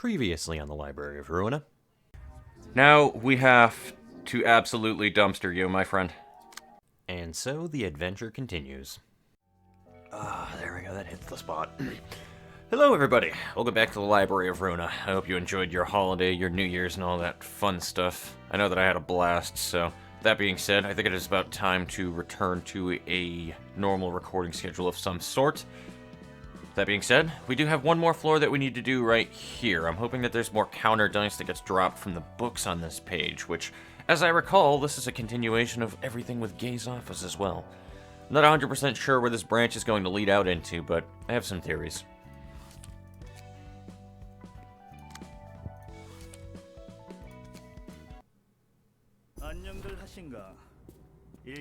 Previously on the Library of Ruina. Now we have to absolutely dumpster you, my friend. And so the adventure continues. There we go, that hits the spot. Hello, everybody. Welcome back to the Library of Ruina. I hope you enjoyed your holiday, your New Year's, and all that fun stuff. I know that I had a blast, so that being said, I think it is about time to return to a normal recording schedule of some sort. That being said, we do have one more floor that we need to do right here. I'm hoping that there's more counter dice that gets dropped from the books on this page, which, as I recall, this is a continuation of everything with Gay's office as well. I'm not 100% sure where this branch is going to lead out into, but I have some theories.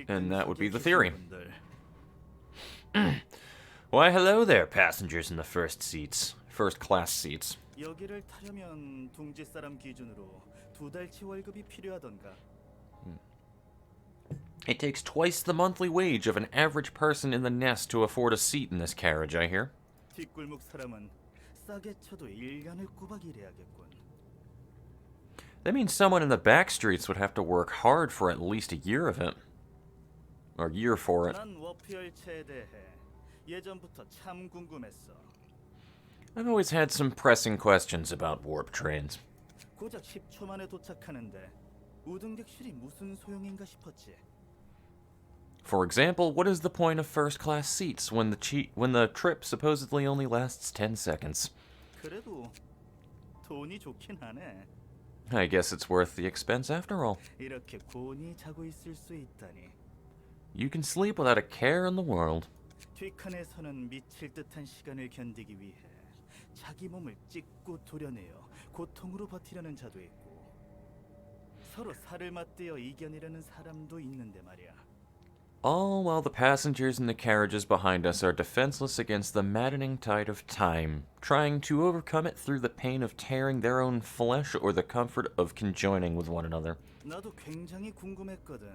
And that would be the theory. Why, hello there, passengers in the first class seats. 여기를 타려면 둥지 사람 기준으로 2달치 월급이 필요하던가. It takes twice the monthly wage of an average person in the nest to afford a seat in this carriage, I hear. 뒷골목 사람은 싸게 쳐도 1년을 꼬박 일해야겠군. That means someone in the back streets would have to work hard for at least a year of it. Or year for it. 난 워프 열차에 대해 예전부터 참 궁금했어. I've always had some pressing questions about warp trains. 고작 10초 만에 도착하는데 우등객실이 무슨 소용인가 싶었지. For example, what is the point of first-class seats when the trip supposedly only lasts 10 seconds? 그래도 돈이 좋긴 하네. I guess it's worth the expense after all. 이렇게 곤히 자고 있을 수 있다니. You can sleep without a care in the world. 뒷칸에서는 미칠 듯한 시간을 견디기 위해 자기 몸을 찢고 도려내어 고통으로 버티려는 자도 있고 서로 살을 맞대어 이겨내려는 사람도 있는데 말이야. All while the passengers in the carriages behind us are defenseless against the maddening tide of time, trying to overcome it through the pain of tearing their own flesh or the comfort of conjoining with one another. 나도 굉장히 궁금했거든.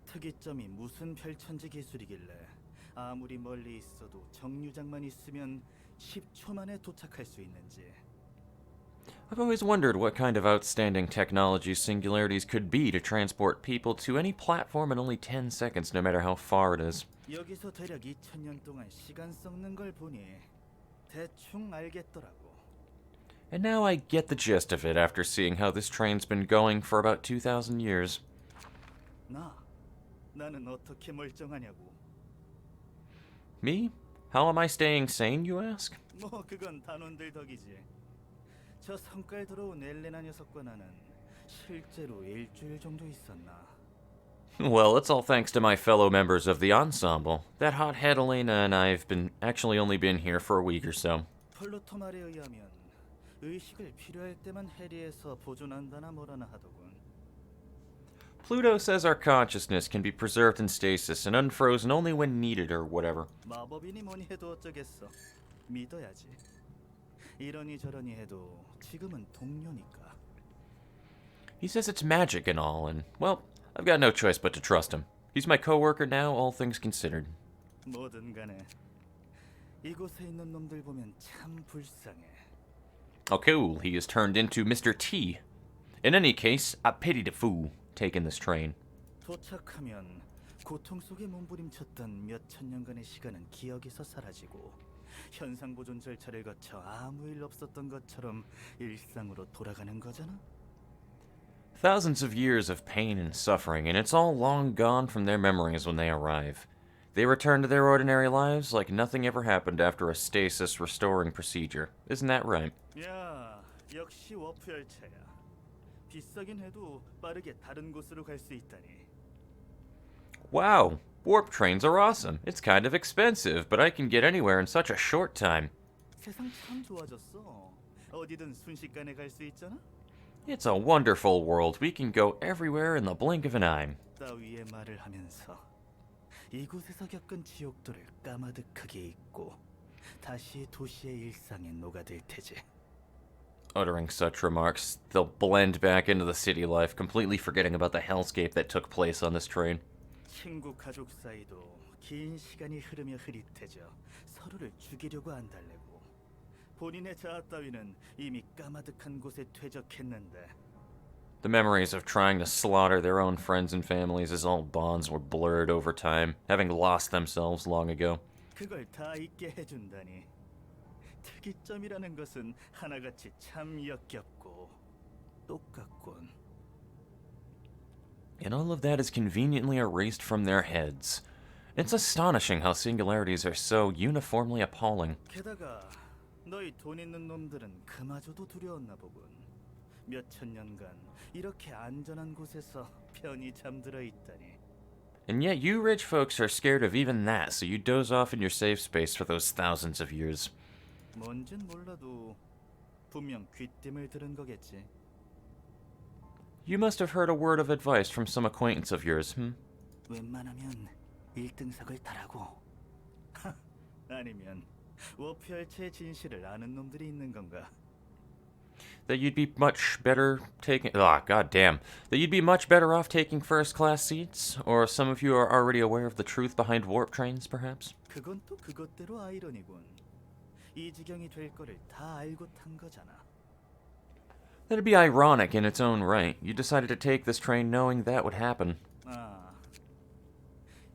특이점이 무슨 별천지 기술이길래 아무리 멀리 있어도 정류장만 있으면 10초 만에 도착할 수 있는지. I've always wondered what kind of outstanding technology singularities could be to transport people to any platform in only 10 seconds, no matter how far it is. 여기서 대략 2000년 동안 시간 썩는 걸 보니 대충 알겠더라고. And now I get the gist of it after seeing how this train's been going for about 2,000 years. 나는 어떻게 멀쩡하냐고. Me? How am I staying sane, you ask? 뭐 그건 단원들 덕이지. 저 성깔 들어온 엘레나 녀석과 나는 실제로 일주일 정도 있었나. Well, it's all thanks to my fellow members of the ensemble. That hothead Elena and I have actually only been here for a week or so. 플루토 말에 의하면 의식을 필요할 때만 해리에서 보존한다나 뭐라나 하더군. Pluto says our consciousness can be preserved in stasis and unfrozen only when needed or whatever. 마법이니 뭐니 해도 어쩌겠어. 믿어야지. 이러니 저러니 해도 지금은 동료니까. He says it's magic and all, and, well, I've got no choice but to trust him. He's my coworker now, all things considered. 뭐든 간에 이곳에 있는 놈들 보면 참 불쌍해. Oh, cool, he is turned into Mr. T. In any case, I pity the fool taking this train. 도착하면 고통 속에 몸부림쳤던 몇 천년간의 시간은 기억에서 사라지고 현상 보존 절차를 거쳐 아무 일 없었던 것처럼 일상으로 돌아가는 거잖아. Thousands of years of pain and suffering, and it's all long gone from their memories when they arrive. They return to their ordinary lives like nothing ever happened after a stasis restoring procedure. Isn't that right? 야, 역시 워프 열차야. 비싸긴 해도 빠르게 다른 곳으로 갈 수 있다니. Wow, warp trains are awesome. It's kind of expensive, but I can get anywhere in such a short time. 세상 참 좋아졌어. 어디든 순식간에 갈 수 있잖아. It's a wonderful world. We can go everywhere in the blink of an eye. 따위의 말을 하면서 이곳에서 겪은 지옥도를 까마득하게 잊고 다시 도시의 일상에 녹아들 테지. Uttering such remarks, they'll blend back into the city life, completely forgetting about the hellscape that took place on this train. 친구 가족 사이도 긴 시간이 흐르며 흐릿해져 서로를 죽이려고 안달내고 본인의 자아 따위는 이미 까마득한 곳에 퇴적했는데 The memories of trying to slaughter their own friends and families as all bonds were blurred over time, having lost themselves long ago. 그걸 다 잊게 해준다니. 특이점이라는 것은 하나같이 참 역겹고 똑같군. And all of that is conveniently erased from their heads. It's astonishing how singularities are so uniformly appalling. 게다가 너희 돈 있는 놈들은 그마저도 두려웠나 보군. 몇천 년간 이렇게 안전한 곳에서 편히 잠들어 있다니. And yet you rich folks are scared of even that, so you doze off in your safe space for those thousands of years. 뭔진 몰라도 분명 귀띔을 들은 거겠지. You must have heard a word of advice from some acquaintance of yours, 웬만하면 1등석을 타라고. 아니면 워프열체의 진실을 아는 놈들이 있는 건가? That you'd be much better taking... goddamn. That you'd be much better off taking first-class seats? Or some of you are already aware of the truth behind warp trains, perhaps? 그건 또 그것대로 아이러니군. 이 지경이 될 거를 다 알고 탄 거잖아. That'd be ironic in its own right. You decided to take this train knowing that would happen. 아,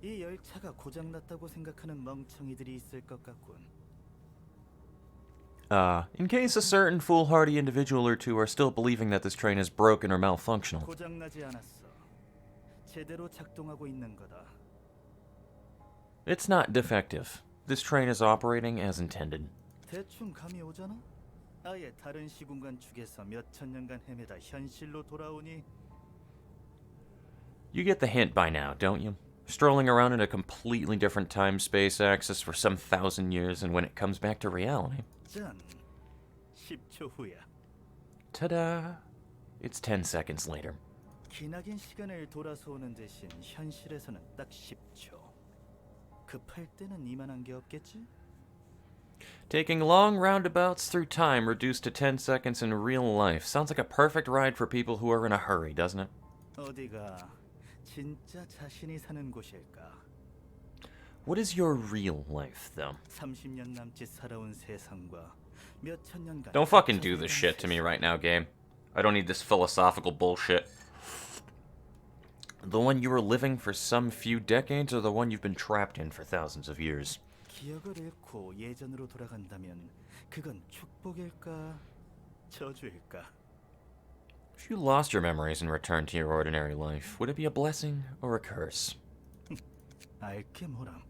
이 열차가 고장났다고 생각하는 멍청이들이 있을 것 같군. In case a certain foolhardy individual or two are still believing that this train is broken or malfunctional. 고장나지 않았어. 제대로 작동하고 있는 거다. It's not defective. This train is operating as intended. 대충 감이 오잖아? 아예 다른 시공간 축에서 몇천 년간 헤매다 현실로 돌아오니 You get the hint by now, don't you? Strolling around in a completely different time-space axis for some 1,000 years, and when it comes back to reality... 짠! 10초 후야. Ta-da! It's 10 seconds later. 기나긴 시간을 돌아서 오는 대신 현실에서는 딱 10초. 급할 때는 이만한 게 없겠지? Taking long roundabouts through time reduced to 10 seconds in real life. Sounds like a perfect ride for people who are in a hurry, doesn't it? 어디가 진짜 자신이 사는 곳일까? What is your real life, though? 30년 남짓 살아온 세상과 몇천 년간 Don't fucking do this shit to me right now, game. I don't need this philosophical bullshit. The one you were living for some few decades, or the one you've been trapped in for thousands of years? 기억을 잃고 예전으로 돌아간다면 그건 축복일까? 저주일까? If you lost your memories and returned to your ordinary life, would it be a blessing or a curse? 알게 뭐람.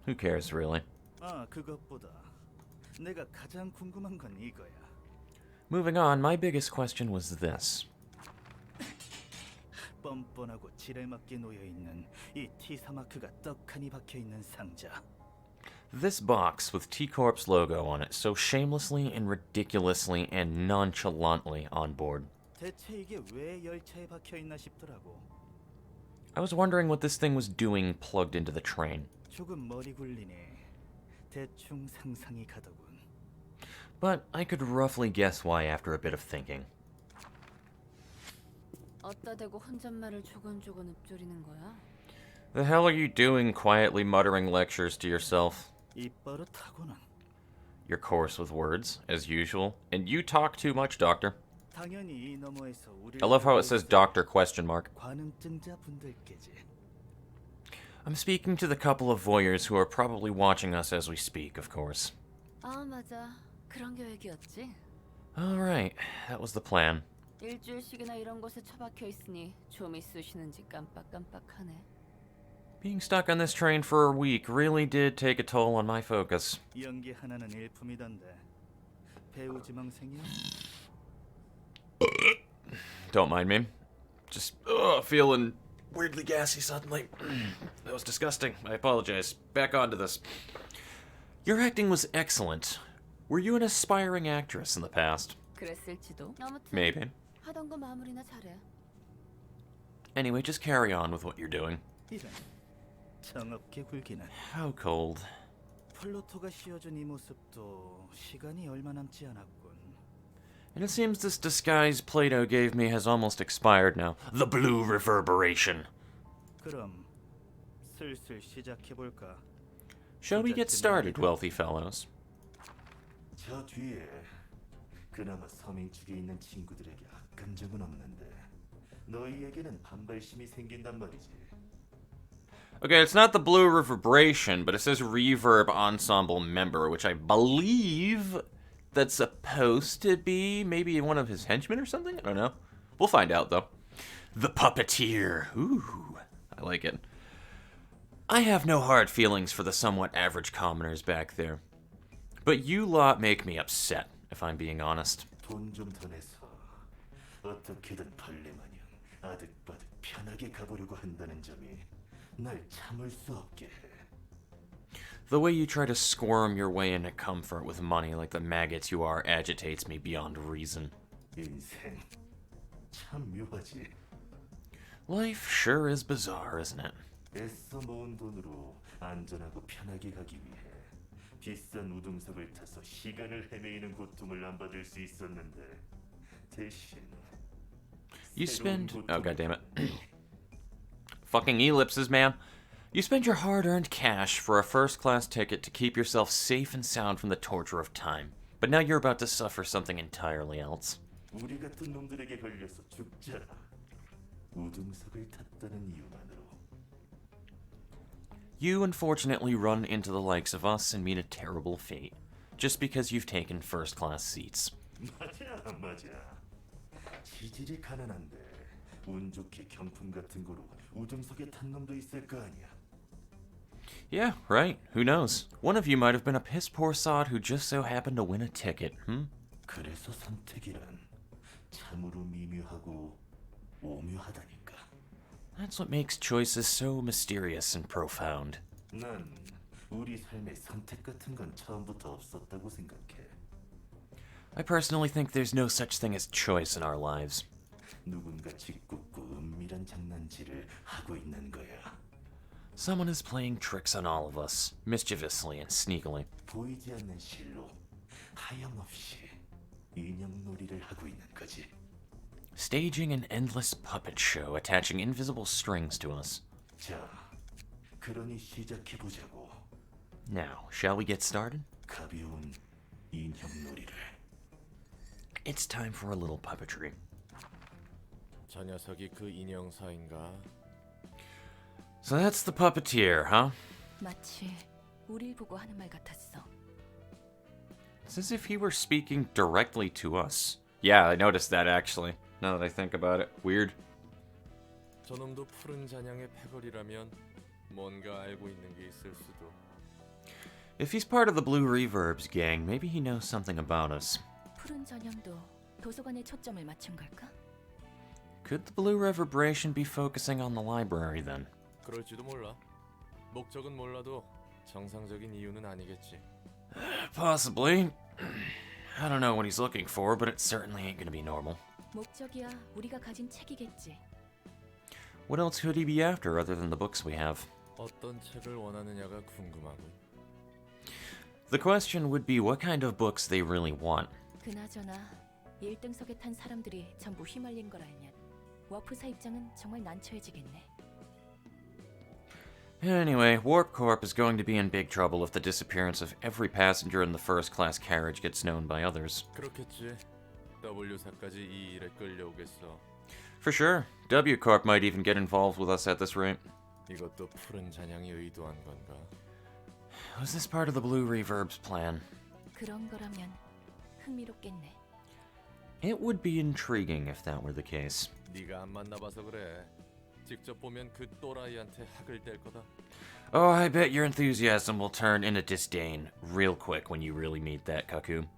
Who cares, really? 아, 그것보다 내가 가장 궁금한 건 이거야. Moving on, my biggest question was this. 뻔뻔하고 지레맞게 놓여있는 이 T4 마크가 떡하니 박혀있는 상자. This box with T-Corp's logo on it, so shamelessly and ridiculously and nonchalantly on board. 대체 이게 왜 열차에 박혀있나 싶더라고. I was wondering what this thing was doing plugged into the train. 조금 머리 굴리네. 대충 상상이 가더군. But I could roughly guess why after a bit of thinking. 어따 대고 혼잣말을 조곤조곤 읊조리는 거야? The hell are you doing quietly muttering lectures to yourself? 입버릇하고는. You're coarse with words, as usual. And you talk too much, Doctor. 당연히 이 너머에서 우리를 I love how it says Doctor question mark. 관음증자 분들께지. I'm speaking to the couple of voyeurs who are probably watching us as we speak, of course. 아 맞아. 그런 계획이었지. Alright, that was the plan. 일주일씩이나 이런 곳에 처박혀 있으니 좀이 쑤시는지 깜빡깜빡하네. Being stuck on this train for a week really did take a toll on my focus. 연기 하나는 일품이던데. 배우 지망생이야? Don't mind me. Just feeling weirdly gassy suddenly. That was disgusting. I apologize. Back onto this. Your acting was excellent. Were you an aspiring actress in the past? 그랬을지도. 아무튼 Maybe. 하던 거 마무리나 잘해. Anyway, just carry on with what you're doing. 이런 정없게 굴기는. How cold. 플로토가 씌워준 이 모습도 시간이 얼마 남지 않았군. And it seems this disguise Plato gave me has almost expired now. The blue reverberation. 그럼 슬슬 시작해 볼까? Shall we get started, wealthy fellows? 저 뒤에 그나마 서민 축에 있는 친구들에게 악한 적은 없는데 너희에게는 반발심이 생긴단 말이지. Okay, it's not the blue reverberation, but it says reverb ensemble member, which I believe that's supposed to be maybe one of his henchmen or something? I don't know. We'll find out, though. The Puppeteer. Ooh, I like it. I have no hard feelings for the somewhat average commoners back there. But you lot make me upset, if I'm being honest. 돈 좀 더 내서 어떻게든 벌레 마냥 아득바득 편하게 가보려고 한다는 점이 날 참을 수 없게 해. The way you try to squirm your way into comfort with money like the maggots you are agitates me beyond reason. 인생 참 묘하지. Life sure is bizarre, isn't it? 애써 모은 돈으로 안전하고 편하게 가기 위해 비싼 우등석을 타서 시간을 헤매이는 고통을 안 받을 수 있었는데 대신 You spend... Oh, goddammit. Fucking ellipses, man. You spend your hard-earned cash for a first-class ticket to keep yourself safe and sound from the torture of time. But now you're about to suffer something entirely else. 우리 같은 놈들에게 걸려서 죽자. 우등석을 탔다는 이유만으로. You unfortunately run into the likes of us and meet a terrible fate, just because you've taken first-class seats. 맞아. 지질이 가난한데 운 좋게 경품 같은 거로 우등석에 탄 놈도 있을 거 아니야. Yeah, right. Who knows? One of you might have been a piss-poor sod who just so happened to win a ticket, 그래서 선택이란 참으로 미묘하고 오묘하다니까. That's what makes choices so mysterious and profound. 난 우리 삶에 선택 같은 건 처음부터 없었다고 생각해. I personally think there's no such thing as choice in our lives. 누군가 짓궂고 은밀한 장난질을 하고 있는 거야. Someone is playing tricks on all of us, mischievously and sneakily. 보이지 않는 실로 하염없이 인형놀이를 하고 있는 거지. Staging an endless puppet show, attaching invisible strings to us. 자, 그러니 시작해보자고. Now, shall we get started? 가벼운 인형놀이를. It's time for a little puppetry. 저 녀석이 그 인형사인가? So that's the puppeteer, huh? 마치 우릴 보고 하는 말 같았어. It's as if he were speaking directly to us. Yeah, I noticed that actually. Now that I think about it. Weird. 저놈도 푸른 잔향의 패거리라면 뭔가 알고 있는 게 있을 수도. If he's part of the Blue Reverbs gang, maybe he knows something about us. 푸른 전형도 도서관에 초점을 맞춘 걸까? Could the Blue Reverberation be focusing on the library then? 그럴지도 몰라. 목적은 몰라도 정상적인 이유는 아니겠지. Possibly. I don't know what he's looking for, but it certainly ain't gonna be normal. 목적이야 우리가 가진 책이겠지. What else could he be after other than the books we have? 어떤 책을 원하느냐가 궁금하군. The question would be what kind of books they really want. 그나저나 1등석에 탄 사람들이 전부 휘말린 걸 알면 워프사 입장은 정말 난처해지겠네. Anyway, Warp Corp is going to be in big trouble if the disappearance of every passenger in the first-class carriage gets known by others. 그렇겠지. W사까지 이 일에 끌려오겠어. For sure. W Corp might even get involved with us at this rate. 이것도 푸른 잔향이 의도한 건가? Was this part of the Blue Reverb's plan? 그런 거라면 흥미롭겠네. It would be intriguing if that were the case. 네가 안 만나봐서 그래. 직접 보면 그 또라이한테 학을 댈 거다. Oh, I bet your enthusiasm will turn into disdain real quick when you really meet that Kaku.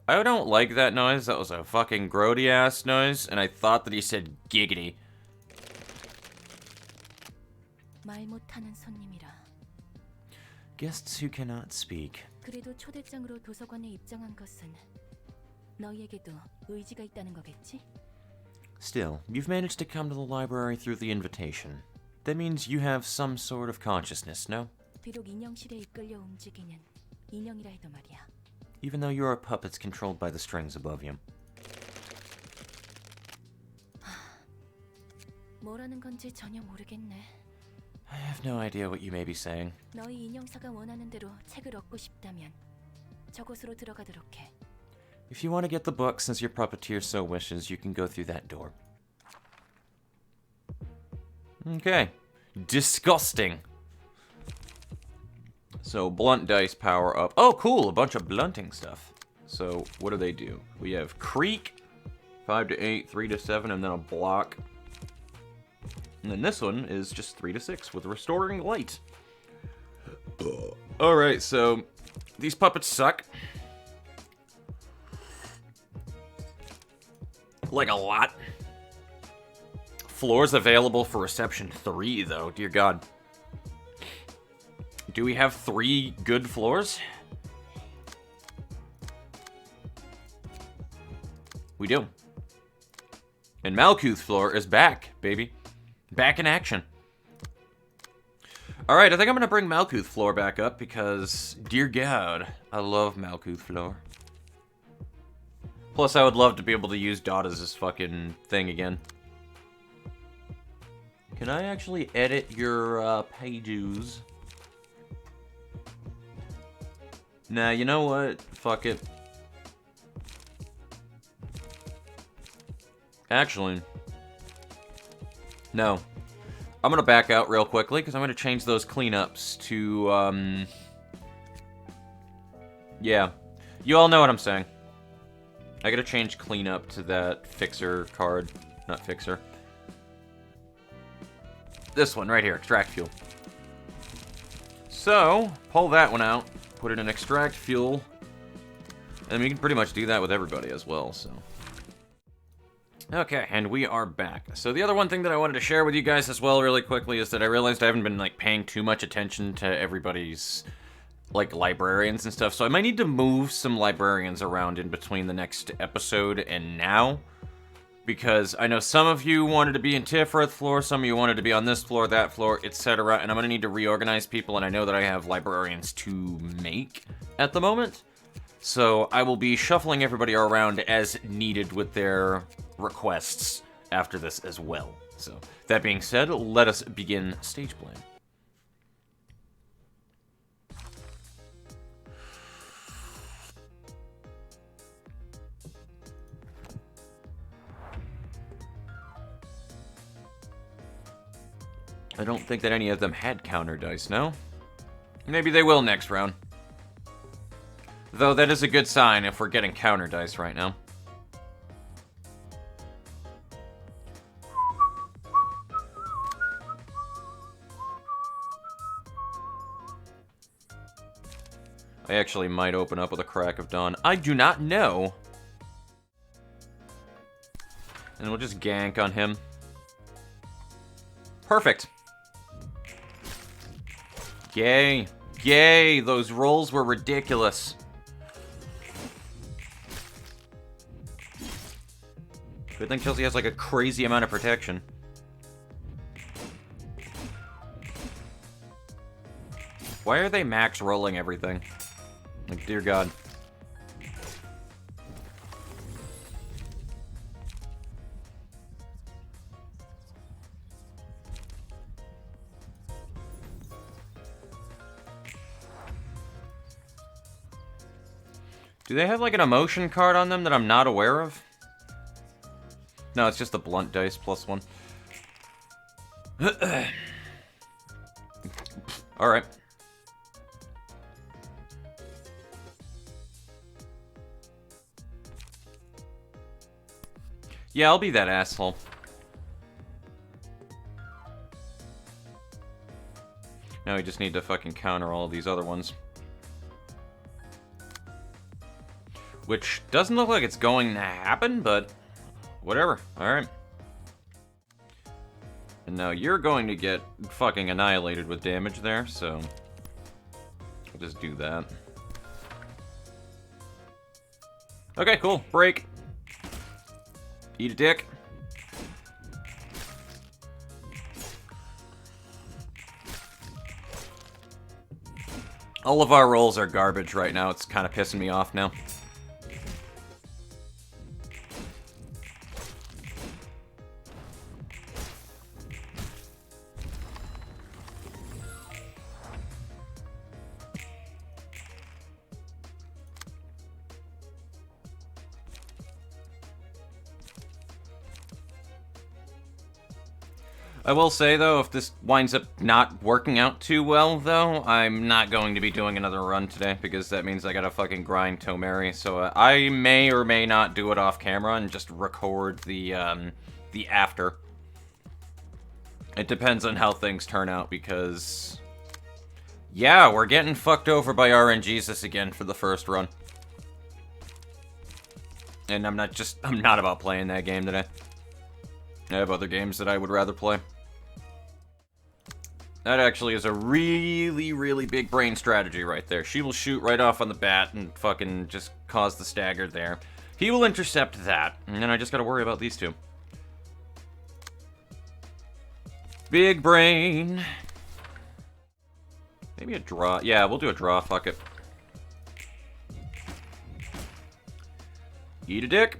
I don't like that noise. That was a fucking grody-ass noise, and I thought that he said giggity. 말 못하는 손님이라. Guests who cannot speak. 그래도 초대장으로 도서관에 입장한 것은 너희에게도 의지가 있다는 거겠지? Still, you've managed to come to the library through the invitation. That means you have some sort of consciousness, no? 비록 인형실에 이끌려 움직이는 인형이라 해도 말이야. Even though you are puppets controlled by the strings above you. 뭐라는 건지 전혀 모르겠네. I have no idea what you may be saying. 너희 인형사가 원하는 대로 책을 얻고 싶다면 저곳으로 들어가도록 해. If you want to get the book, since your puppeteer so wishes, you can go through that door. Okay. Disgusting. So, blunt dice power up. Oh, cool! A bunch of blunting stuff. So, what do they do? We have Creak, 5 to 8, 3 to 7, and then a block. And then this one is just 3 to 6 with Restoring Light. Alright, so these puppets suck. Like a lot. Floors available for reception 3, though. Dear God. Do we have 3 good floors? We do. And Malkuth's floor is back, baby. Back in action. Alright, I think I'm going to bring Malkuth's floor back up because, dear God, I love Malkuth's floor. Plus, I would love to be able to use Dada's fucking thing again. Can I actually edit your pages? Nah, you know what? Fuck it. Actually, no. I'm gonna back out real quickly because I'm gonna change those cleanups to, yeah. You all know what I'm saying. I gotta change cleanup to that fixer card. Not fixer. This one right here, extract fuel. So, pull that one out, put it in extract fuel, and we can pretty much do that with everybody as well, so. Okay, and we are back. So the other one thing that I wanted to share with you guys as well really quickly is that I realized I haven't been, like, paying too much attention to everybody's, like, librarians and stuff, so I might need to move some librarians around in between the next episode and now, because I know some of you wanted to be in Tifrith floor, some of you wanted to be on this floor, that floor, etc., and I'm going to need to reorganize people, and I know that I have librarians to make at the moment, so I will be shuffling everybody around as needed with their requests after this as well. So, that being said, let us begin stage play. I don't think that any of them had counter dice, no? Maybe they will next round. Though that is a good sign if we're getting counter dice right now. I actually might open up with a crack of dawn. I do not know. And we'll just gank on him. Perfect. Yay. Yay, those rolls were ridiculous. Good thing Chelsea has like a crazy amount of protection. Why are they max rolling everything? Like, dear God. Do they have like an emotion card on them that I'm not aware of? No, it's just the blunt dice plus 1. Alright. Yeah, I'll be that asshole. Now we just need to fucking counter all of these other ones. Which doesn't look like it's going to happen, but whatever. Alright. And now you're going to get fucking annihilated with damage there, so I'll just do that. Okay, cool. Break. Eat a dick. All of our rolls are garbage right now. It's kind of pissing me off now. I will say, though, if this winds up not working out too well, though, I'm not going to be doing another run today, because that means I gotta fucking grind Tomeri, so I may or may not do it off camera and just record the after. It depends on how things turn out, because... yeah, we're getting fucked over by RNGesus again for the first run. And I'm not about playing that game today. I have other games that I would rather play. That actually is a really, really big brain strategy right there. She will shoot right off on the bat and fucking just cause the stagger there. He will intercept that, and then I just gotta worry about these two. Big brain. Maybe a draw. Yeah, we'll do a draw. Fuck it. Eat a dick.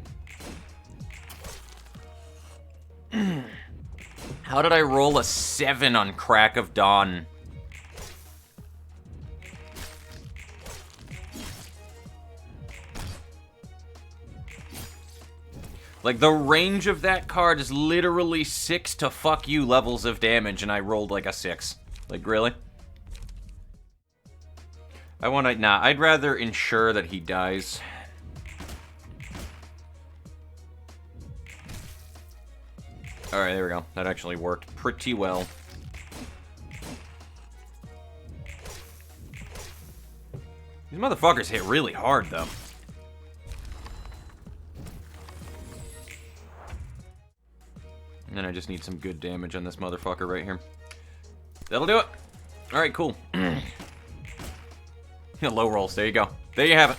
How did I roll a 7 on Crack of Dawn? Like, the range of that card is literally 6 to fuck you levels of damage, and I rolled like a 6. Like, really? Nah, I'd rather ensure that he dies. Alright, there we go. That actually worked pretty well. These motherfuckers hit really hard, though. And then I just need some good damage on this motherfucker right here. That'll do it. Alright, cool. Low rolls, there you go. There you have it.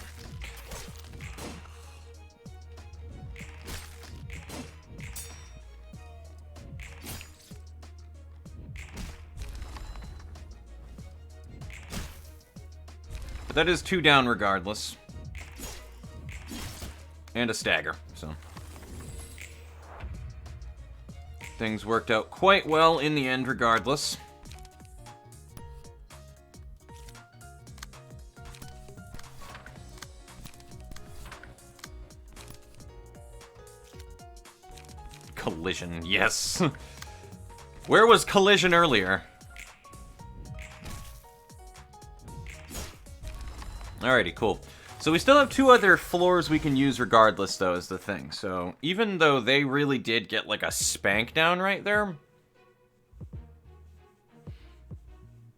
But that is 2 down regardless. And a stagger, so. Things worked out quite well in the end regardless. Collision, yes. Where was collision earlier? Alrighty, cool. So we still have 2 other floors we can use regardless, though, is the thing. So even though they really did get, like, a spank down right there.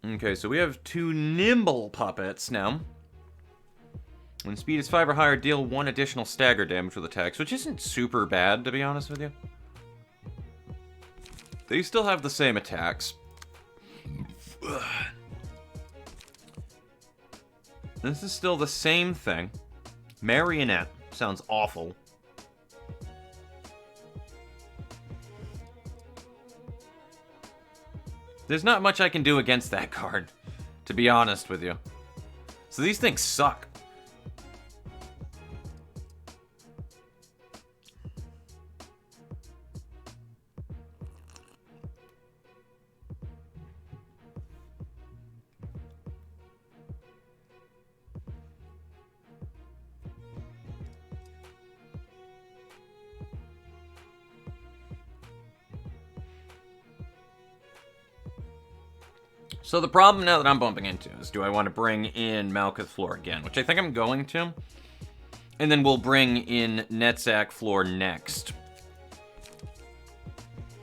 Okay, so we have 2 nimble puppets now. When speed is 5 or higher, deal 1 additional stagger damage with attacks, which isn't super bad, to be honest with you. They still have the same attacks. This is still the same thing. Marionette. Sounds awful. There's not much I can do against that card, to be honest with you. So these things suck. So the problem now that I'm bumping into is, do I want to bring in Malkuth Floor again? Which I think I'm going to. And then we'll bring in Netzach Floor next.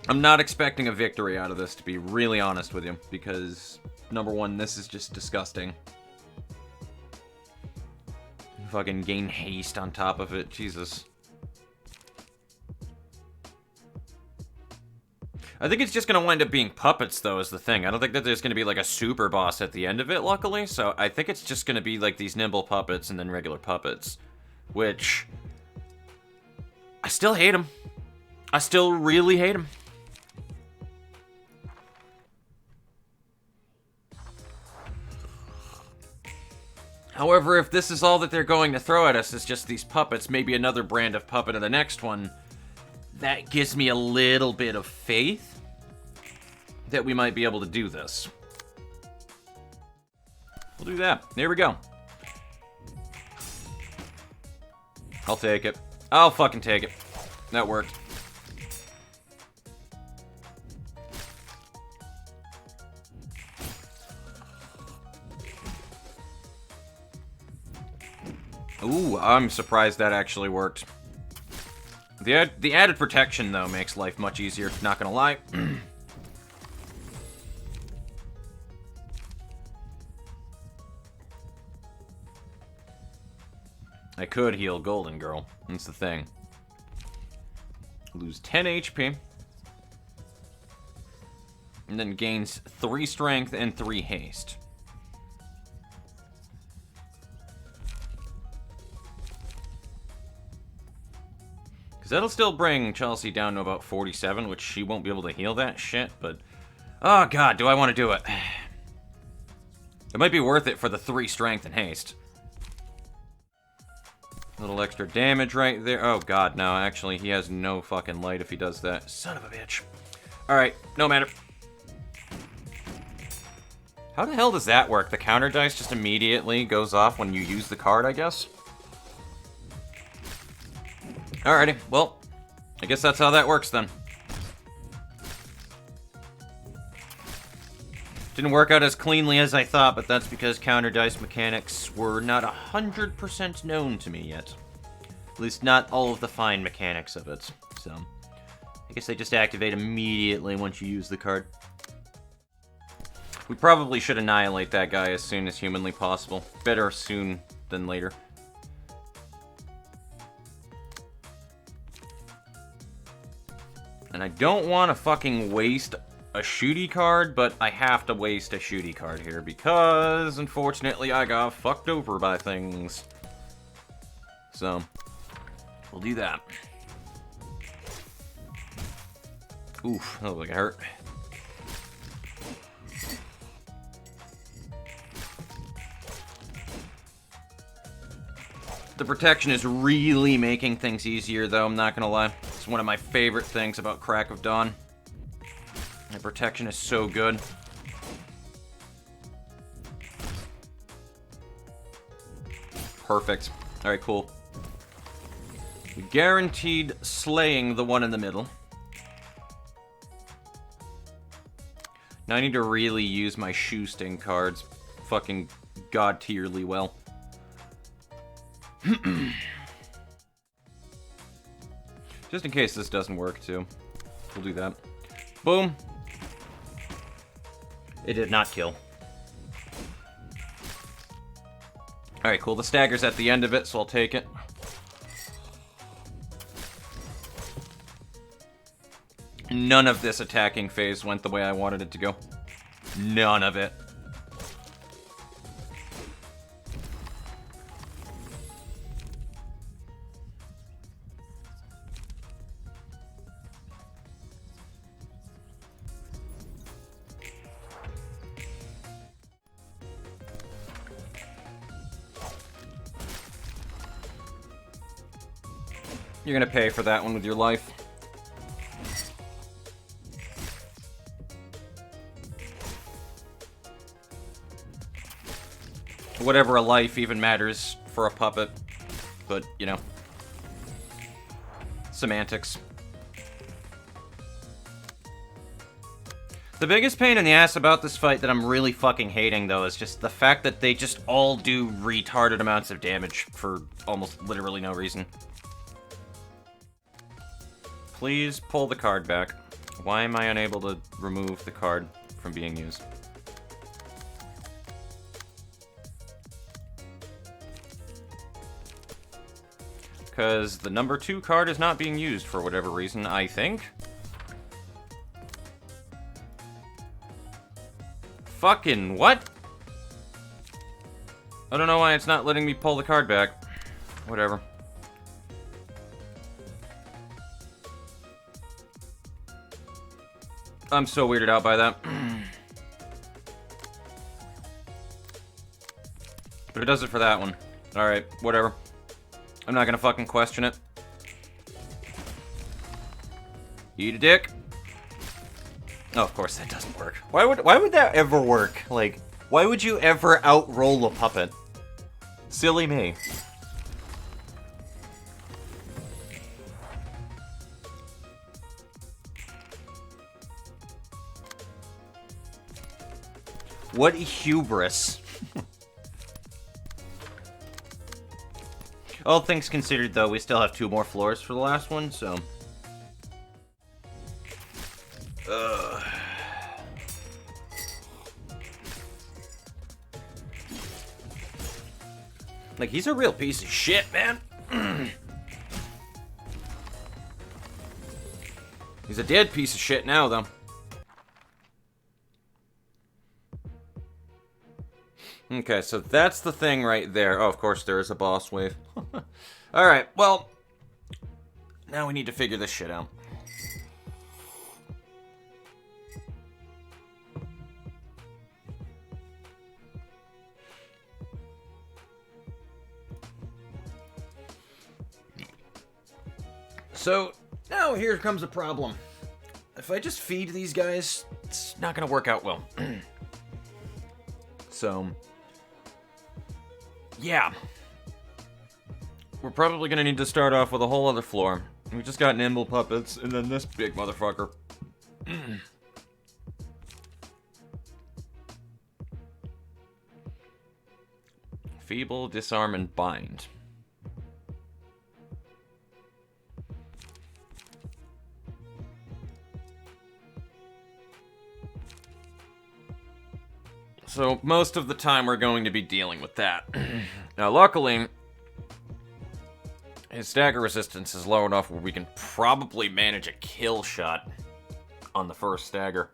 I'm not expecting a victory out of this, to be really honest with you. Because, number one, this is just disgusting. Fucking gain haste on top of it. Jesus. I think it's just going to wind up being puppets, though, is the thing. I don't think that there's going to be, like, a super boss at the end of it, luckily. So I think it's just going to be, like, these nimble puppets and then regular puppets. Which... I still hate them. I still really hate them. However, if this is all that they're going to throw at us, is just these puppets, maybe another brand of puppet in the next one, that gives me a little bit of faith that we might be able to do this. We'll do that. There we go. I'll take it. I'll fucking take it. That worked. Ooh, I'm surprised that actually worked. The added protection, though, makes life much easier, not gonna lie. I could heal Golden Girl. That's the thing. Lose 10 HP. And then gains 3 strength and 3 haste. Because that'll still bring Chelsea down to about 47, which she won't be able to heal that shit, but... Oh god, do I want to do it? It might be worth it for the 3 strength and haste. Little extra damage right there. Oh god, no, actually, he has no fucking light if he does that. Son of a bitch. Alright, no matter. How the hell does that work? The counter dice just immediately goes off when you use the card, I guess? Alrighty, well, I guess that's how that works then. Didn't work out as cleanly as I thought, but that's because counter dice mechanics were not 100% known to me yet. At least not all of the fine mechanics of it, so... I guess they just activate immediately once you use the card. We probably should annihilate that guy as soon as humanly possible. Better soon than later. And I don't want to fucking waste a shooty card, but I have to waste a shooty card here because, unfortunately, I got fucked over by things. So, we'll do that. Oof, that looked like it hurt. The protection is really making things easier, though, I'm not gonna lie. It's one of my favorite things about Crack of Dawn. The protection is so good. Perfect. Alright, cool. Guaranteed slaying the one in the middle. Now I need to really use my shoe sting cards fucking god-tierly well. Just in case this doesn't work, too. We'll do that. Boom. It did not kill. Alright, cool. The stagger's at the end of it, so I'll take it. None of this attacking phase went the way I wanted it to go. None of it. You're gonna pay for that one with your life. Whatever a life even matters for a puppet. But, you know. Semantics. The biggest pain in the ass about this fight that I'm really fucking hating, though, is just the fact that they just all do retarded amounts of damage for almost literally no reason. Please pull the card back. Why am I unable to remove the card from being used? Because the number 2 card is not being used for whatever reason, I think. Fucking what? I don't know why it's not letting me pull the card back. Whatever. I'm so weirded out by that. But it does it for that one. Alright, whatever. I'm not gonna fucking question it. Eat a dick. Oh, of course that doesn't work. Why would that ever work? Like, why would you ever outroll a puppet? Silly me. What hubris. All things considered, though, we still have 2 more floors for the last one, so... Like, he's a real piece of shit, man. He's a dead piece of shit now, though. Okay, so that's the thing right there. Oh, of course, there is a boss wave. Alright, well... Now we need to figure this shit out. So, now here comes a problem. If I just feed these guys, it's not gonna work out well. So... yeah. We're probably gonna need to start off with a whole other floor. We just got nimble puppets, and then this big motherfucker. Feeble, disarm, and bind. So, most of the time we're going to be dealing with that. Now, luckily, his stagger resistance is low enough where we can probably manage a kill shot on the first stagger.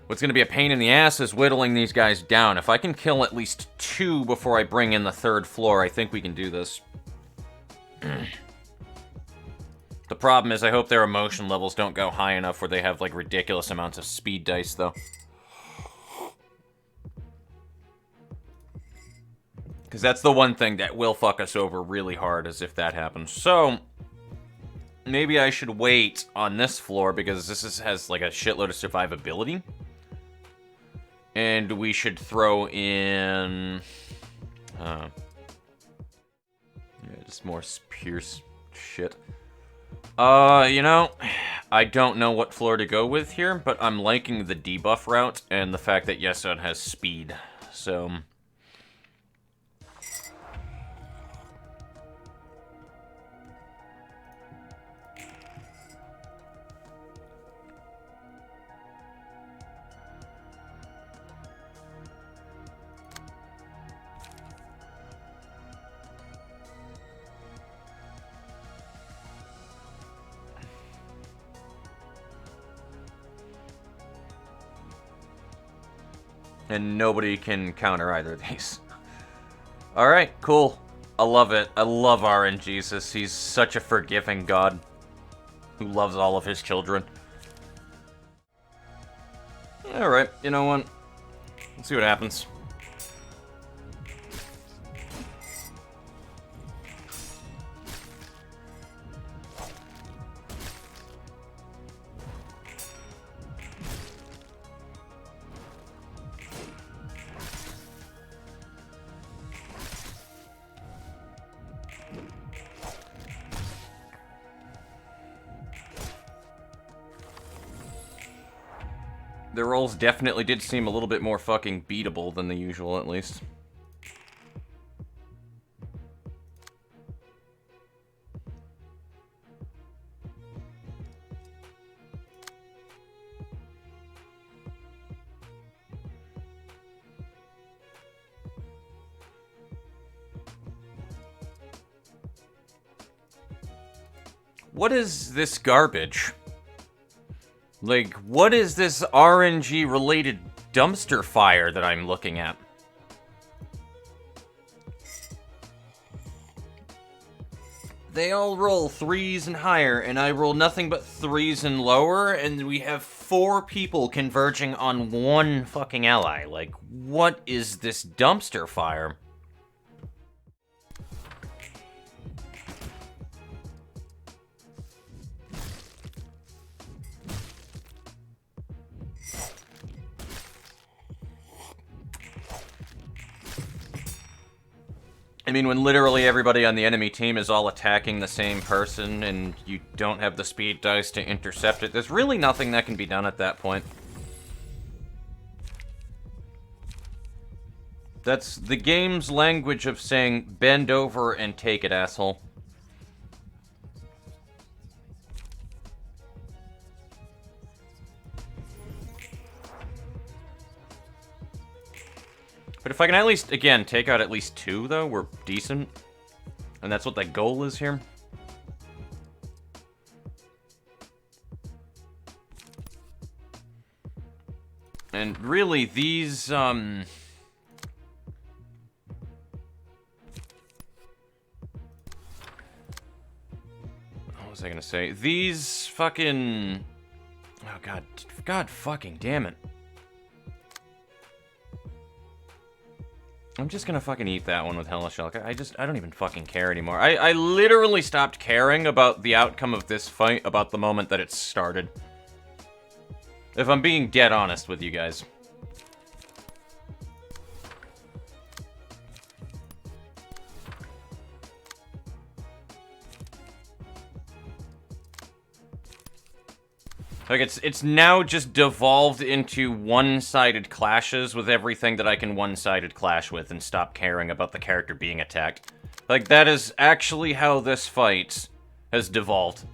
What's going to be a pain in the ass is whittling these guys down. If I can kill at least 2 before I bring in the 3rd floor, I think we can do this. The problem is I hope their emotion levels don't go high enough where they have, like, ridiculous amounts of speed dice, though. Because that's the one thing that will fuck us over really hard, is if that happens. So, maybe I should wait on this floor, because this has, like, a shitload of survivability. And we should throw in... yeah, just more Pierce shit. You know, I don't know what floor to go with here, but I'm liking the debuff route and the fact that Yeson has speed, so... And nobody can counter either of these. Alright, cool. I love it. I love RNGesus. He's such a forgiving god who loves all of his children. Alright, you know what? Let's see what happens. The rolls definitely did seem a little bit more fucking beatable than the usual, at least. What is this garbage? Like, what is this RNG-related dumpster fire that I'm looking at? They all roll 3s and higher, and I roll nothing but 3s and lower, and we have 4 people converging on one fucking ally. Like, what is this dumpster fire? I mean, when literally everybody on the enemy team is all attacking the same person and you don't have the speed dice to intercept it, there's really nothing that can be done at that point. That's the game's language of saying, bend over and take it, asshole. But if I can at least, again, take out at least 2, though, we're decent. And that's what the goal is here. And really, these, what was I gonna say? These fucking... Oh, God fucking damn it. I'm just gonna fucking eat that one with Hellish Elk. I don't even fucking care anymore. I literally stopped caring about the outcome of this fight about the moment that it started. If I'm being dead honest with you guys. Like, it's now just devolved into one-sided clashes with everything that I can one-sided clash with and stop caring about the character being attacked. Like, that is actually how this fight has devolved.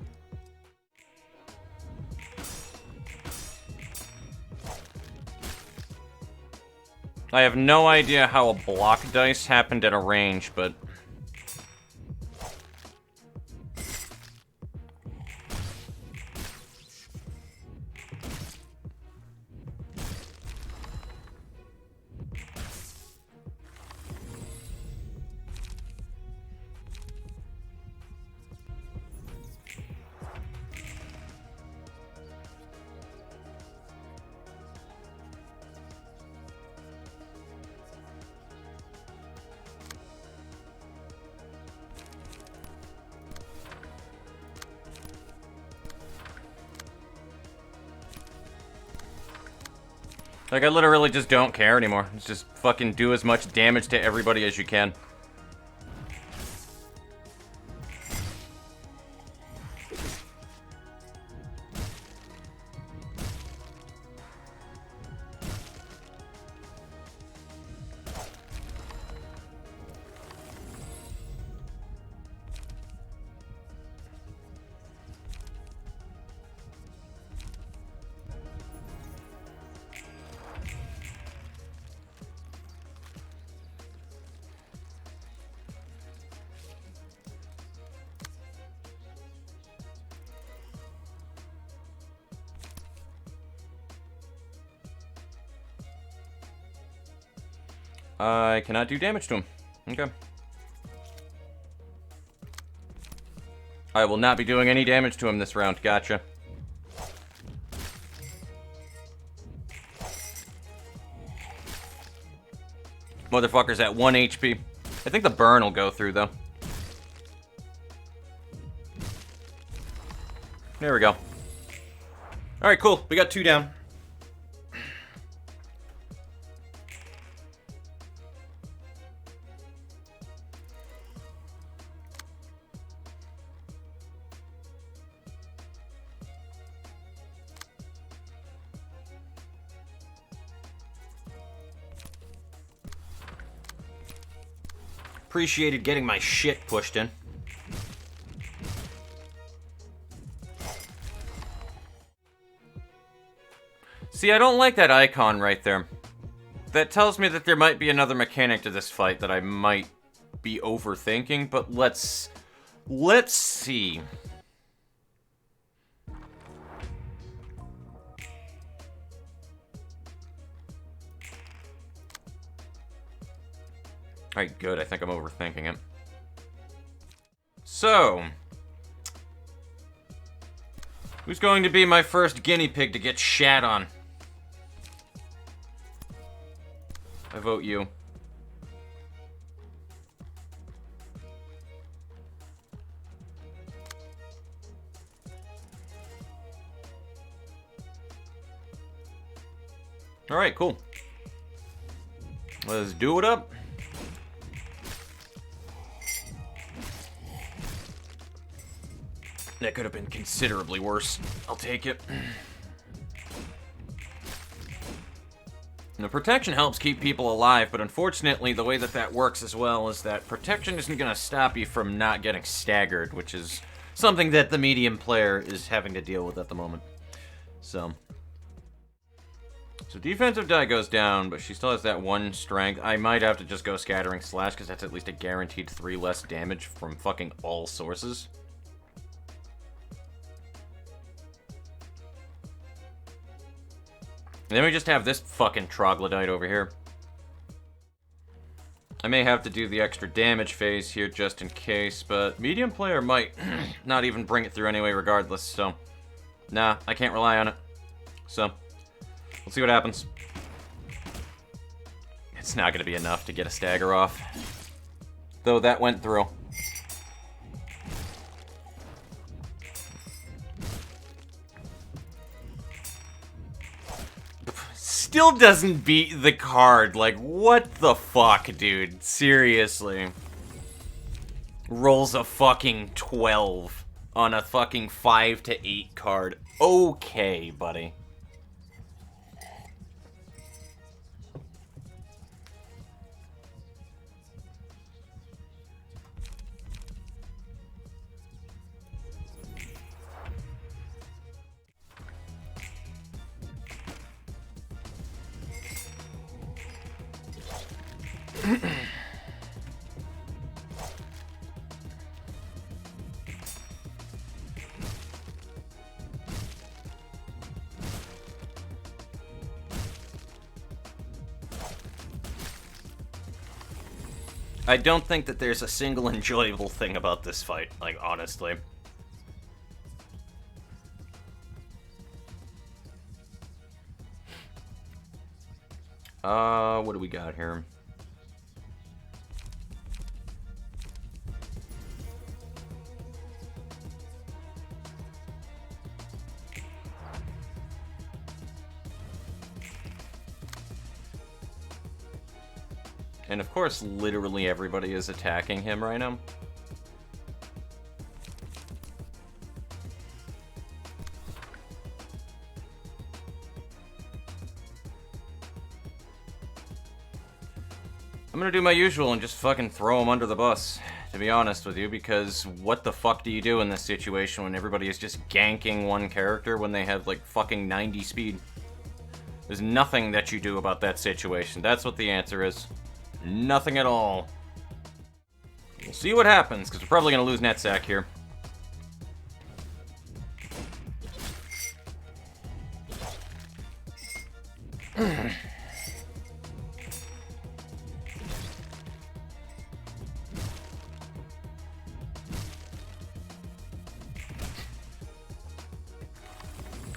I have no idea how a block dice happened at a range, but... Like, I literally just don't care anymore. It's just fucking do as much damage to everybody as you can. I cannot do damage to him. Okay. I will not be doing any damage to him this round. Gotcha. Motherfucker's at 1 HP. I think the burn will go through, though. There we go. Alright, cool. We got 2 down. Appreciated getting my shit pushed in. See, I don't like that icon right there. That tells me that there might be another mechanic to this fight that I might be overthinking, but let's see. Alright, good. I think I'm overthinking it. So, who's going to be my first guinea pig to get shat on? I vote you. Alright, cool. Let's do it up. That could have been considerably worse. I'll take it. Now, protection helps keep people alive, but unfortunately, the way that that works as well is that protection isn't going to stop you from not getting staggered, which is something that the medium player is having to deal with at the moment. So defensive die goes down, but she still has that 1 strength. I might have to just go Scattering Slash, because that's at least a guaranteed 3 less damage from fucking all sources. And then we just have this fucking troglodyte over here. I may have to do the extra damage phase here just in case, but medium player might not even bring it through anyway regardless, so... Nah, I can't rely on it. So, we'll see what happens. It's not gonna be enough to get a stagger off. Though that went through. Still doesn't beat the card. Like, what the fuck, dude? Seriously. Rolls a fucking 12 on a fucking 5 to 8 card. Okay, buddy. I don't think that there's a single enjoyable thing about this fight, like, honestly. What do we got here? And of course, literally everybody is attacking him right now. I'm gonna do my usual and just fucking throw him under the bus, to be honest with you, because what the fuck do you do in this situation when everybody is just ganking one character when they have, like, fucking 90 speed? There's nothing that you do about that situation. That's what the answer is. Nothing at all. We'll see what happens, because we're probably gonna lose Netsack here.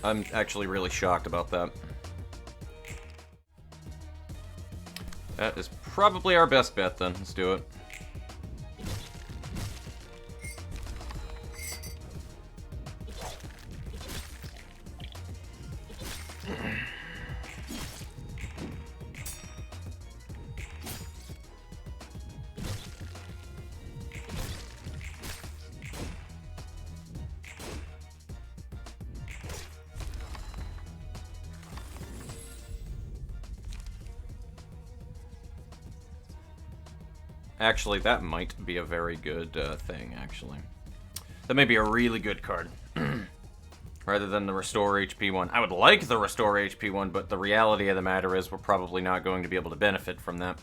I'm actually really shocked about that. That is probably our best bet, then. Let's do it. Actually, that might be a very good thing, actually. That may be a really good card. Rather than the Restore HP one. I would like the Restore HP one, but the reality of the matter is we're probably not going to be able to benefit from that.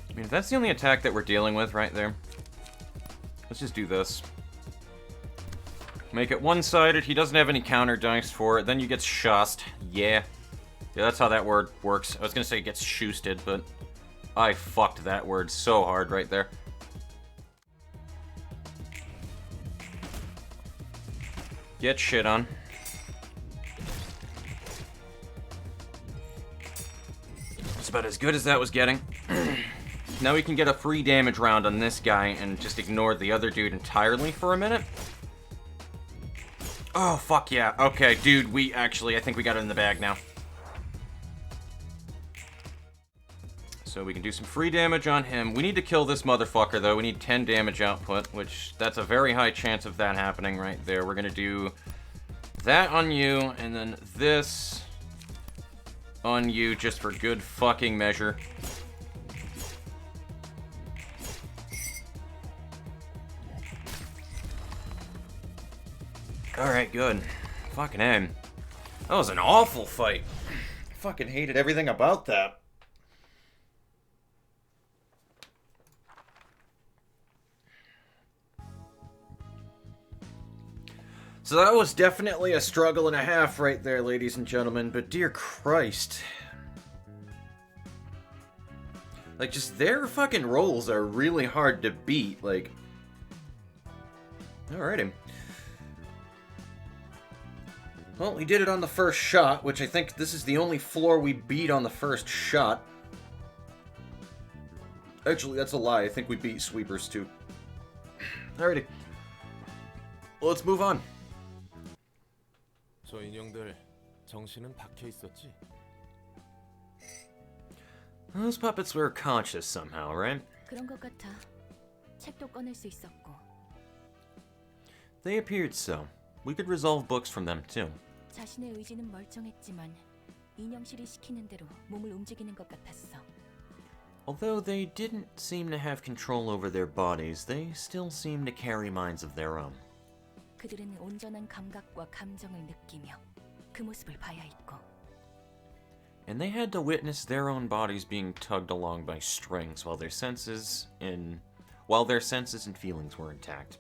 I mean, if that's the only attack that we're dealing with right there, let's just do this. Make it one-sided. He doesn't have any counter dice for it. Then you get shossed. Yeah. Yeah, that's how that word works. I was gonna say it gets shoosted, but I fucked that word so hard right there. Get shit on. That's about as good as that was getting. Now we can get a free damage round on this guy and just ignore the other dude entirely for a minute. Oh, fuck yeah. Okay, dude, I think we got it in the bag now. So we can do some free damage on him. We need to kill this motherfucker, though. We need 10 damage output, which that's a very high chance of that happening right there. We're gonna do that on you, and then this on you just for good fucking measure. Alright, good. Fucking A. That was an awful fight. I fucking hated everything about that. So that was definitely a struggle and a half right there, ladies and gentlemen, but dear Christ. Like, just their fucking rolls are really hard to beat, like... Alrighty. Well, we did it on the first shot, which I think this is the only floor we beat on the first shot. Actually, that's a lie. I think we beat sweepers, too. Alrighty. Well, let's move on. 저 인형들 정신은 박혀 있었지? Those puppets were conscious somehow, right? 그런 것 같아. 책도 꺼낼 수 있었고. They appeared so. We could resolve books from them, too. 자신의 의지는 멀쩡했지만 인형실이 시키는 대로 몸을 움직이는 것 같았어. Although they didn't seem to have control over their bodies, they still seemed to carry minds of their own. 그들은 온전한 감각과 감정을 느끼며 그 모습을 봐야 했고. And they had to witness their own bodies being tugged along by strings while their senses and feelings were intact.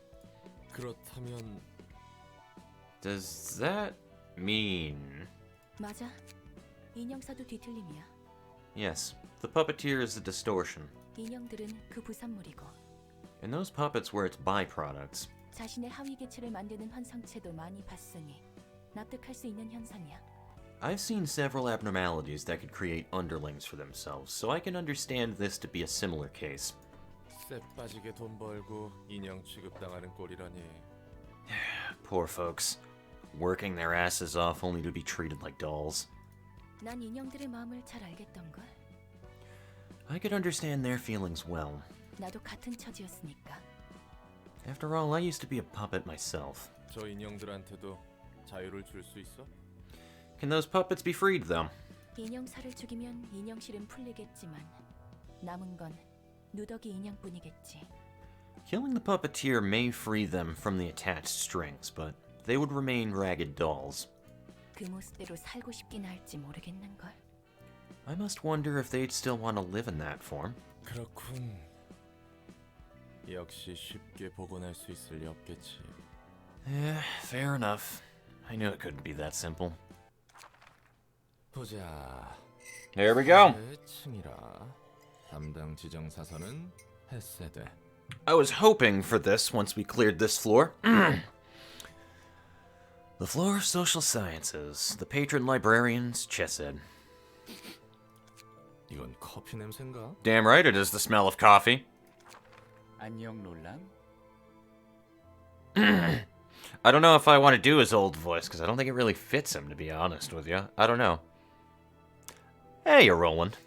그렇다면 Does that mean? 맞아. 인형사도 뒤틀림이야. Yes, the puppeteer is a distortion. 인형들은 그 부산물이고. And those puppets were its byproducts. 자신의 하위 개체를 만드는 환상체도 많이 봤으니 납득할 수 있는 현상이야. I've seen several abnormalities that could create underlings for themselves, so I can understand this to be a similar case. 쎄 빠지게 돈 벌고 인형 취급당하는 꼴이라니. Poor folks. Working their asses off only to be treated like dolls. 난 인형들의 마음을 잘 알겠던걸. I could understand their feelings well. 나도 같은 처지였으니까. After all, I used to be a puppet myself. 저 인형들한테도 자유를 줄 수 있어? Can those puppets be freed, though? 인형사를 죽이면 인형실은 풀리겠지만 남은 건 누더기 인형뿐이겠지. Killing the puppeteer may free them from the attached strings, but they would remain ragged dolls. 그 모습대로 살고 싶긴 할지 모르겠는걸. I must wonder if they'd still want to live in that form. 그렇군. 역시 쉽게 복원할 수 있을 리 없겠지. Yeah, fair enough. I knew it couldn't be that simple. 보자. There we go. 층이라 담당 지정 사선은 헤세대. I was hoping for this once we cleared this floor. The floor of social sciences. The patron librarians, Chesed. 이건 커피 냄새인가? Damn right it is the smell of coffee. 안녕 롤랑. I don't know if I want to do his old voice, because I don't think it really fits him, to be honest with you. I don't know. Hey, you're Roland.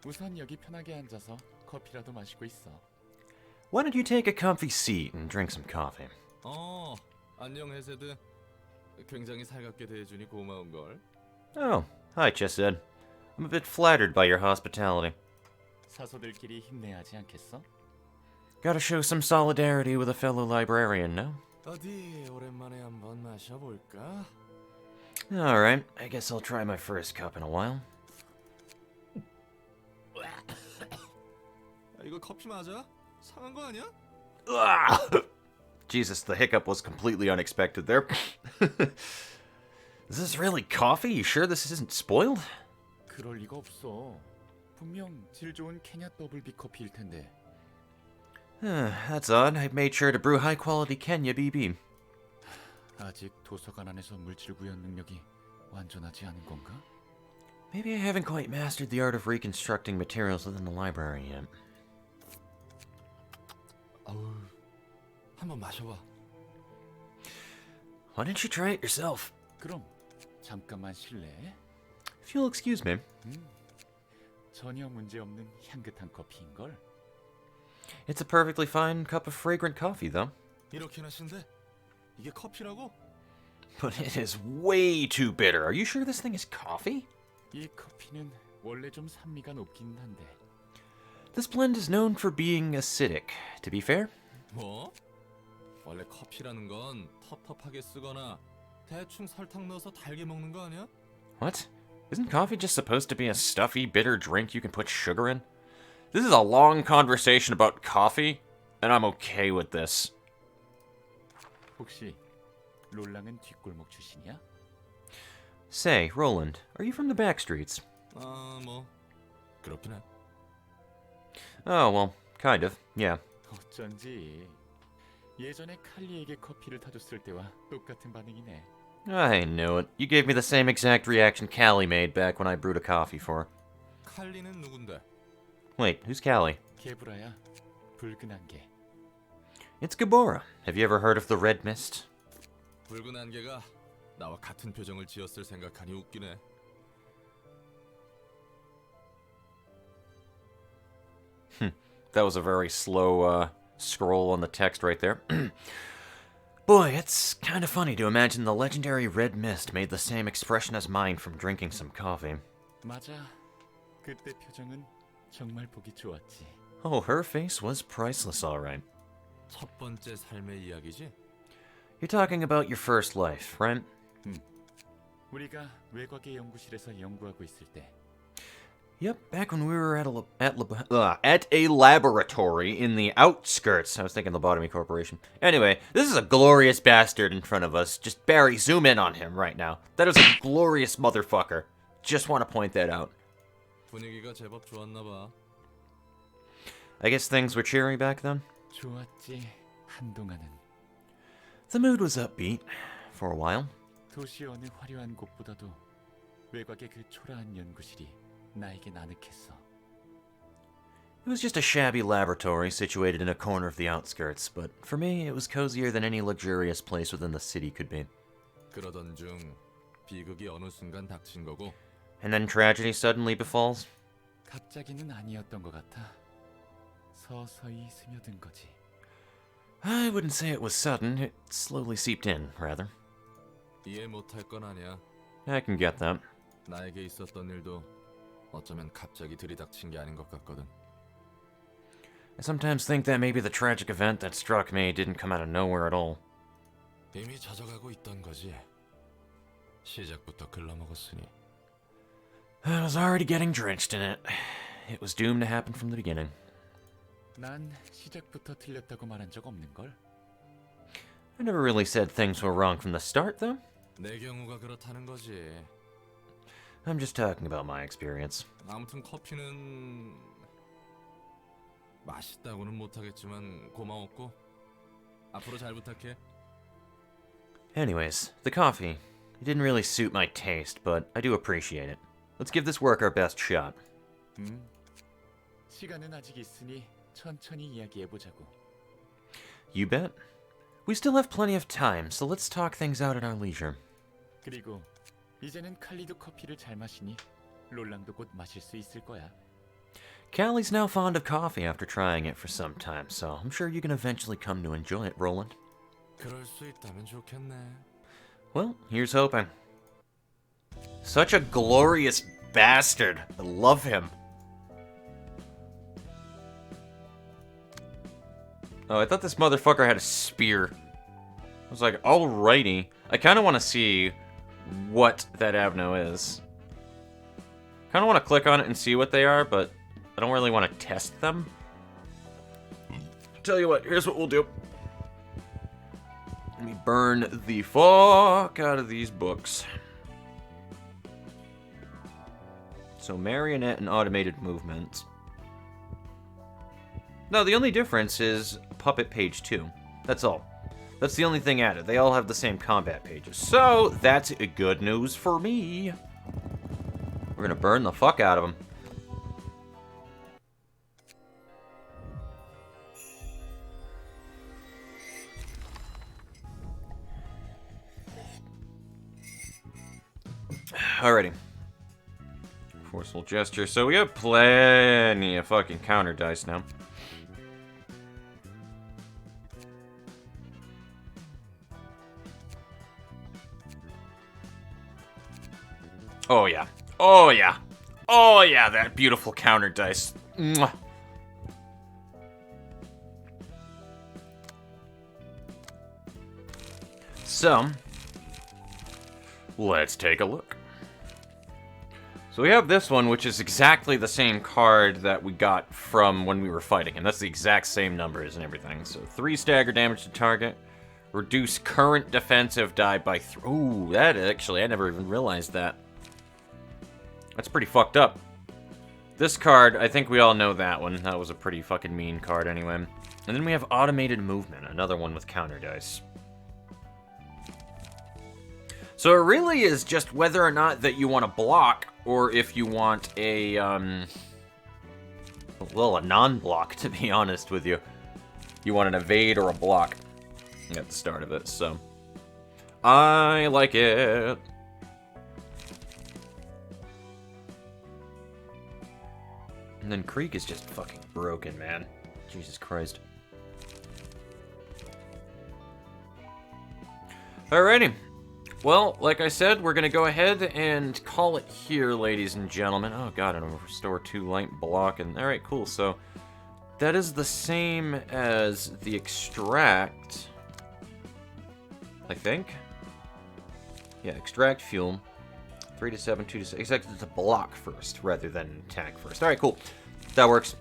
우선 여기 편하게 앉아서 커피라도 마시고 있어. Why don't you take a comfy seat and drink some coffee? 안녕 헤세드. 굉장히 살갑게 대해주니 고마운 걸. Oh, hi, Chesed. I'm a bit flattered by your hospitality. 사소들끼리 힘내야 하지 않겠어? Gotta show some solidarity with a fellow librarian, no? 어디 오랜만에 한번 마셔볼까? Alright, I guess I'll try my first cup in a while. 이거 커피 맞아? 상한 거 아니야? Jesus, the hiccup was completely unexpected there. Is this really coffee? You sure this isn't spoiled? 그럴 리가 없어. 분명 질 좋은 케냐 더블 비커피일 텐데. That's odd. I made sure to brew high-quality Kenya BB. 아직 도서관 안에서 물질 구현 능력이 완전하지 않은 건가? Maybe I haven't quite mastered the art of reconstructing materials within the library yet. 아우, 한번 마셔봐. Why didn't you try it yourself? 그럼 잠깐만 실례. If you'll excuse me. 전혀 문제 없는 향긋한 커피인 걸. It's a perfectly fine cup of fragrant coffee, though. 이렇게나 신데? 이게 커피라고? But it is way too bitter. Are you sure this thing is coffee? 이 커피는 원래 좀 산미가 높긴 한데. This blend is known for being acidic. To be fair, 뭐? 원래 커피라는 건 텁텁하게 쓰거나 대충 설탕 넣어서 달게 먹는 거 아니야? what? Isn't coffee just supposed to be a stuffy, bitter drink you can put sugar in? This is a long conversation about coffee, and I'm okay with this. 혹시 롤랑은 뒷골목 출신이야? Say, Roland, are you from the back streets? 뭐 그렇긴 해. Oh, well, kind of, yeah. 어쩐지 예전에 칼리에게 커피를 타줬을 때와 똑같은 반응이네. I knew it. You gave me the same exact reaction Callie made back when I brewed a coffee for her. 칼리는 누군데? Wait, who's Callie? 개브라야, 붉은 안개. It's Gabora. Have you ever heard of the Red Mist? 붉은 안개가 나와 같은 표정을 지었을 생각하니 웃기네. That was a very slow scroll on the text right there. Boy, it's kind of funny to imagine the legendary Red Mist made the same expression as mine from drinking some coffee. 맞아. 그때 표정은 정말 보기 좋았지. Oh, her face was priceless, all right. 첫 번째 삶의 이야기지? You're talking about your first life, right? 우리가 외곽의 연구실에서 연구하고 있을 때 Yep, back when we were at a laboratory in the outskirts. I was thinking Lobotomy Corporation. Anyway, this is a glorious bastard in front of us. Just Barry, zoom in on him right now. That is a glorious motherfucker. Just want to point that out. 분위기가 제법 좋았나 봐. I guess things were cheery back then. 좋았지. 한동안은 The mood was upbeat for a while. 도시 어느 화려한 곳보다도 외곽의 그 초라한 연구실이 나에겐 아늑했어. It was just a shabby laboratory situated in a corner of the outskirts, but for me, it was cozier than any luxurious place within the city could be. 그러던 중 비극이 어느 순간 닥친 거고. And then tragedy suddenly befalls. 갑자기는 아니었던 것 같아. 서서히 스며든 거지. I wouldn't say it was sudden. It slowly seeped in, rather. 이해 못할 건 아니야. I can get that. 나에게 있었던 일도 어쩌면 갑자기 들이닥친 게 아닌 것 같거든. I sometimes think that maybe the tragic event that struck me didn't come out of nowhere at all. 이미 젖어가고 있던 거지. 시작부터 글러먹었으니. I was already getting drenched in it. It was doomed to happen from the beginning. 난 시작부터 틀렸다고 말한 적 없는 걸. I never really said things were wrong from the start, though. 내 경우가 그렇다는 거지. I'm just talking about my experience. 아무튼 커피는 맛있다고는 못하겠지만 고마웠고 앞으로 잘 부탁해. Anyways, the coffee. It didn't really suit my taste, but I do appreciate it. Let's give this work our best shot. 시간은 아직 있으니 천천히 이야기해보자고. You bet. We still have plenty of time, so let's talk things out at our leisure. 그리고 이제는 칼리도 커피를 잘 마시니 롤랑도 곧 마실 수 있을 거야. Callie's now fond of coffee after trying it for some time, so I'm sure you can eventually come to enjoy it, Roland. 그럴 수 있다면 좋겠네. Well, here's hoping. Such a glorious bastard. I love him. Oh, I thought this motherfucker had a spear. I was like, alrighty. I kind of want to see what that Avno is. Kind of want to click on it and see what they are, but I don't really want to test them. Tell you what, here's what we'll do. Let me burn the fuck out of these books. So, marionette and automated movements. No, the only difference is Puppet Page 2. That's all. That's the only thing added. They all have the same combat pages. So, that's good news for me. We're gonna burn the fuck out of them. Alrighty. Forceful gesture. So we have plenty of fucking counter dice now. Oh yeah. Oh yeah. Oh yeah, that beautiful counter dice. Mwah. So, let's take a look. So we have this one, which is exactly the same card that we got from when we were fighting, and that's the exact same numbers and everything. So 3 stagger damage to target, reduce current defensive die by 3. Ooh, that actually, I never even realized that. That's pretty fucked up. This card, I think we all know that one. That was a pretty fucking mean card anyway. And then we have automated movement, another one with counter dice. So it really is just whether or not that you want to block, or if you want a, well, a non-block, to be honest with you. You want an evade or a block at the start of it, so. I like it. And then Krieg is just fucking broken, man. Jesus Christ. Alrighty. Well, like I said, we're gonna go ahead and call it here, ladies and gentlemen. Oh god, and restore 2 light block, and alright, cool. So that is the same as the extract, I think. Yeah, extract fuel. 3 to 7, 2 to 6. Except it's a block first rather than attack first. Alright, cool. That works.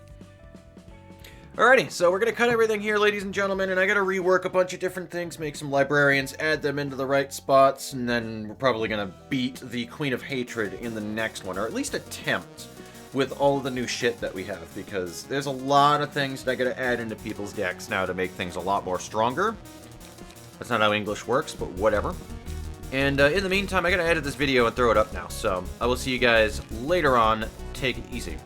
Alrighty, so we're gonna cut everything here, ladies and gentlemen, and I gotta rework a bunch of different things, make some librarians, add them into the right spots, and then we're probably gonna beat the Queen of Hatred in the next one, or at least attempt with all of the new shit that we have, because there's a lot of things that I gotta add into people's decks now to make things a lot more stronger. That's not how English works, but whatever. And in the meantime, I gotta edit this video and throw it up now, so I will see you guys later on. Take it easy.